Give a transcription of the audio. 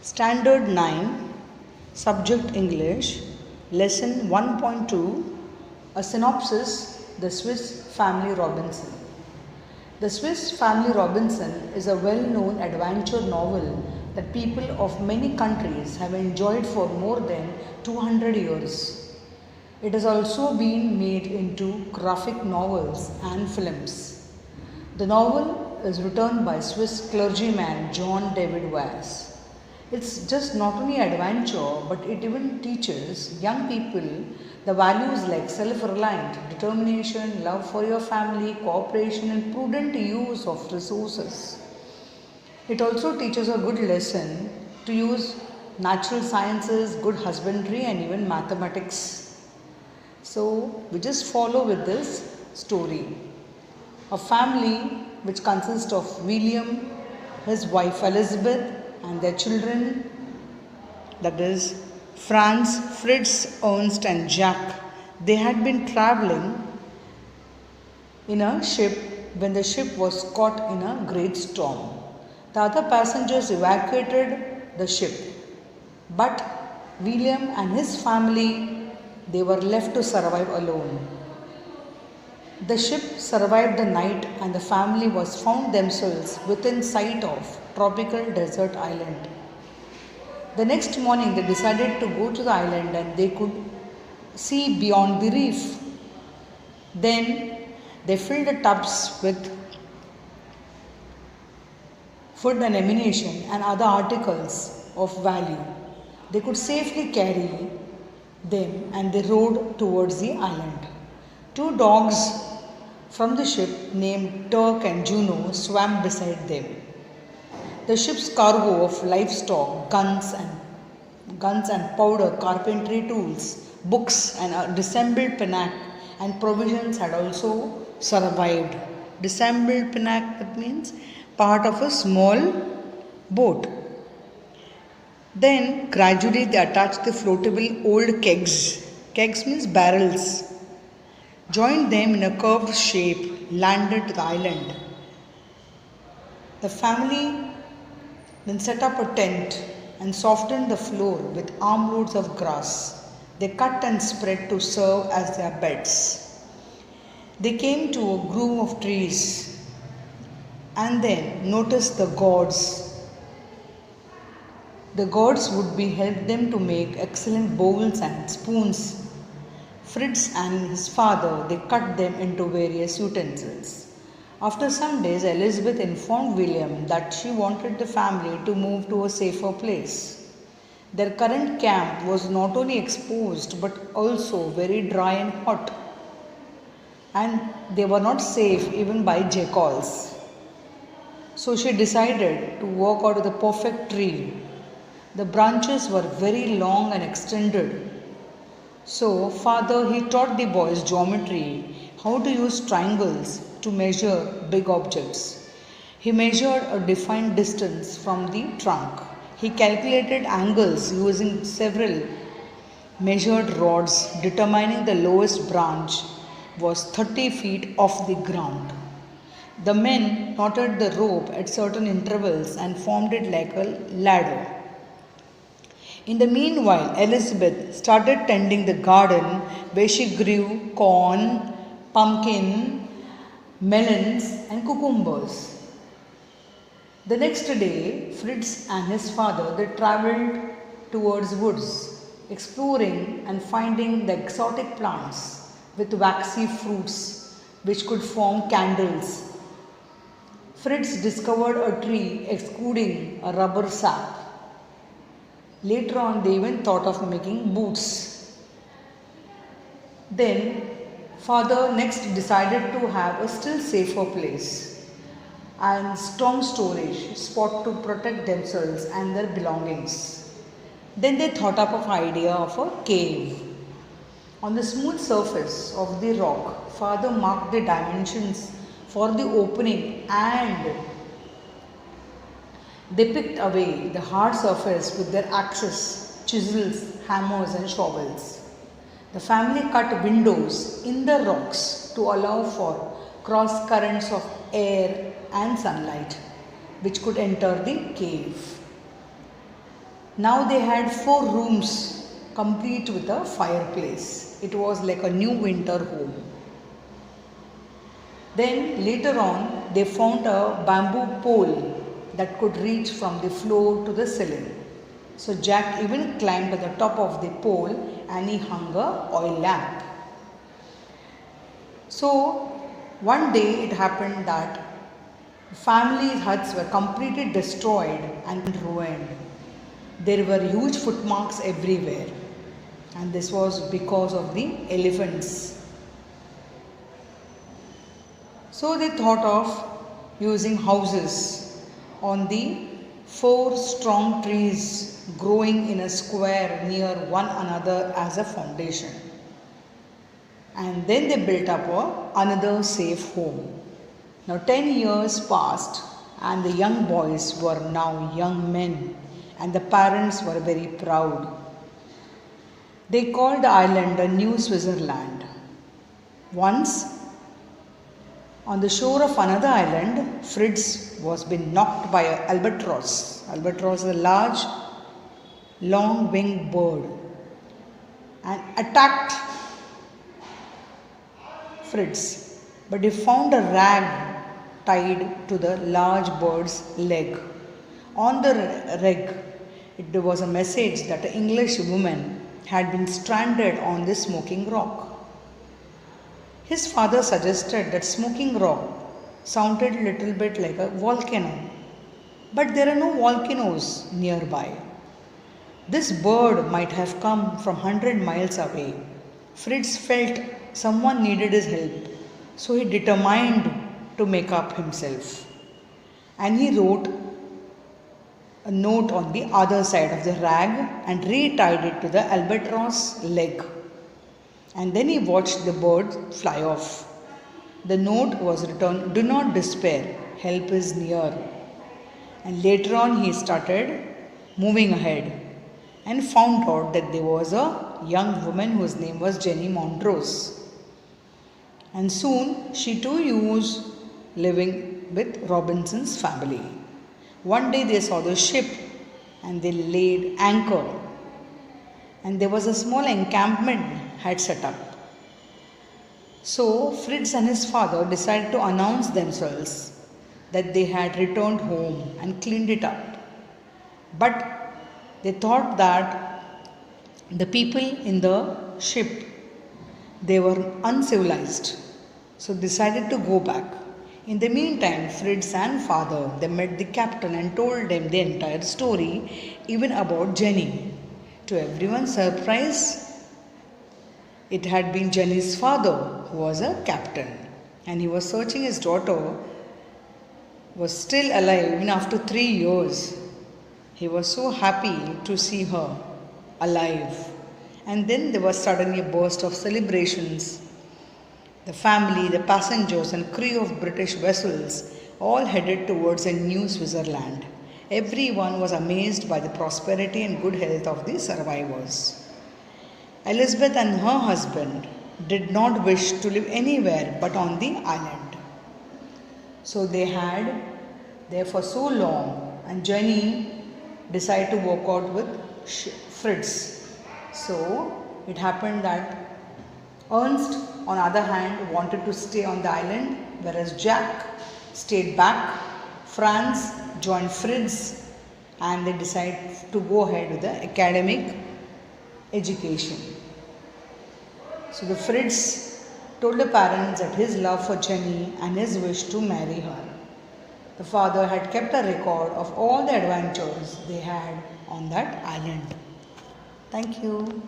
Standard 9, Subject English, Lesson 1.2, a synopsis, The Swiss Family Robinson. The Swiss Family Robinson is a well-known adventure novel that people of many countries have enjoyed for more than 200 years. It has also been made into graphic novels and films. The novel is written by Swiss clergyman John David Wass. It's just not only adventure, but it even teaches young people the values like self-reliance, determination, love for your family, cooperation, and prudent use of resources. It also teaches a good lesson to use natural sciences, good husbandry, and even mathematics. So we just follow with this story. A family which consists of William, his wife Elizabeth, and their children, that is Franz, Fritz, Ernst, and Jack. They had been traveling in a ship when the ship was caught in a great storm. The other passengers evacuated the ship, but William and his family, they were left to survive alone. The ship survived the night and the family was found themselves within sight of tropical desert island. The next morning they decided to go to the island and they could see beyond the reef. Then they filled the tubs with food and ammunition and other articles of value. They could safely carry them and they rowed towards the island. Two dogs from the ship named Turk and Juno swam beside them. The ship's cargo of livestock, guns and powder, carpentry tools, books and a disassembled pinac and provisions had also survived. Disassembled pinac, that means part of a small boat. Then gradually they attached the floatable old kegs. Kegs means barrels. Joined them in a curved shape, landed to the island. The family then set up a tent and softened the floor with armloads of grass. They cut and spread to serve as their beds. They came to a grove of trees and then noticed the gourds. The gourds would be help them to make excellent bowls and spoons. Fritz and his father, they cut them into various utensils. After some days, Elizabeth informed William that she wanted the family to move to a safer place. Their current camp was not only exposed but also very dry and hot, and they were not safe even by jackals. So she decided to walk out of the perfect tree. The branches were very long and extended. So father, he taught the boys geometry, how to use triangles to measure big objects. He measured a defined distance from the trunk. He calculated angles using several measured rods, determining the lowest branch was 30 feet off the ground. The men knotted the rope at certain intervals and formed it like a ladder. In the meanwhile, Elizabeth started tending the garden where she grew corn, pumpkin, melons and cucumbers. The next day, Fritz and his father, they travelled towards woods, exploring and finding the exotic plants with waxy fruits which could form candles. Fritz discovered a tree exuding a rubber sap. Later on, they even thought of making boots. Then, father next decided to have a still safer place and strong storage spot to protect themselves and their belongings. Then they thought up of idea of a cave. On the smooth surface of the rock, father marked the dimensions for the opening and they picked away the hard surface with their axes, chisels, hammers and shovels. The family cut windows in the rocks to allow for cross currents of air and sunlight which could enter the cave. Now they had 4 rooms complete with a fireplace. It was like a new winter home. Then later on, they found a bamboo pole that could reach from the floor to the ceiling. So Jack even climbed to the top of the pole and he hung a oil lamp. So one day it happened that family huts were completely destroyed and ruined. There were huge footmarks everywhere, and this was because of the elephants. So they thought of using houses on the 4 strong trees growing in a square near one another as a foundation. And then they built up another safe home. Now 10 years passed and the young boys were now young men and the parents were very proud. They called the island a New Switzerland. Once, on the shore of another island, Fritz was been knocked by an albatross. Albatross is a large, long-winged bird and attacked Fritz. But he found a rag tied to the large bird's leg. On the rag, there was a message that an English woman had been stranded on this smoking rock. His father suggested that smoking rock sounded a little bit like a volcano, but there are no volcanoes nearby. This bird might have come from 100 miles away. Fritz felt someone needed his help, so he determined to make up himself. And he wrote a note on the other side of the rag and retied it to the albatross leg. And then he watched the bird fly off. The note was written, "Do not despair, help is near." And later on he started moving ahead and found out that there was a young woman whose name was Jenny Montrose. And soon she too was living with Robinson's family. One day they saw the ship and they laid anchor. And there was a small encampment had set up. So Fritz and his father decided to announce themselves that they had returned home and cleaned it up. But they thought that the people in the ship, they were uncivilized. So decided to go back. In the meantime, Fritz and father, they met the captain and told them the entire story, even about Jenny. To everyone's surprise, it had been Jenny's father who was a captain, and he was searching his daughter was still alive even after 3 years. He was so happy to see her alive. And then there was suddenly a burst of celebrations. The family, the passengers and crew of British vessels all headed towards a New Switzerland. Everyone was amazed by the prosperity and good health of the survivors. Elizabeth and her husband did not wish to live anywhere but on the island. So they had there for so long, and Jenny decided to walk out with Fritz. So it happened that Ernst, on the other hand, wanted to stay on the island, whereas Jack stayed back. Franz joined Fritz, and they decided to go ahead with the academic education. So the Fritz told the parents that his love for Jenny and his wish to marry her. The father had kept a record of all the adventures they had on that island. Thank you.